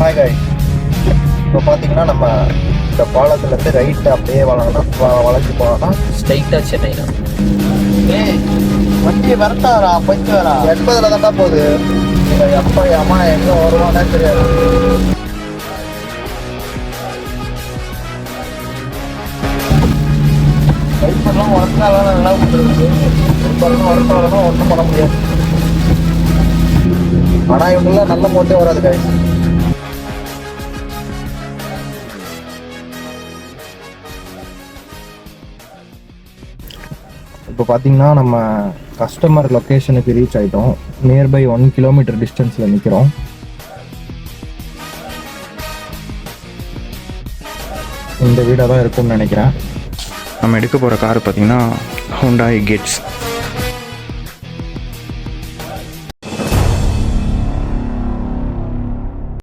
Hi காய். இப்போ பார்த்தீங்கன்னா நம்ம இந்த பாலத்துலேருந்து ரைட்டு அப்படியே வளைஞ்சு போனோம்னா ஸ்ட்ரைட்டாக சென்னை தான். வண்டியை வரட்டாரா போயிட்டு வரா 80 தான்டா போகுது. எப்போ அம்மா எங்கே வருவானே தெரியாது. பைப்பெல்லாம் உடச்சாலும் நல்லா கொடுத்துருக்கு. பைப்பெல்லாம் உடச்சாலும் ஒன்றும் பண்ண முடியாது. ஆனால் இவங்கெல்லாம் நல்ல மோட்டே வராது காய். இப்போ பார்த்தீங்கன்னா நம்ம கஸ்டமர் லொக்கேஷனுக்கு ரீச் ஆகிட்டோம். நியர்பை 1 கிலோமீட்டர் டிஸ்டன்ஸில் நிற்கிறோம். இந்த வீடாக தான் இருக்கும்னு நினைக்கிறேன். நம்ம எடுக்க போகிற கார் பார்த்திங்கன்னா ஹோண்டாய் கெட்ஸ்.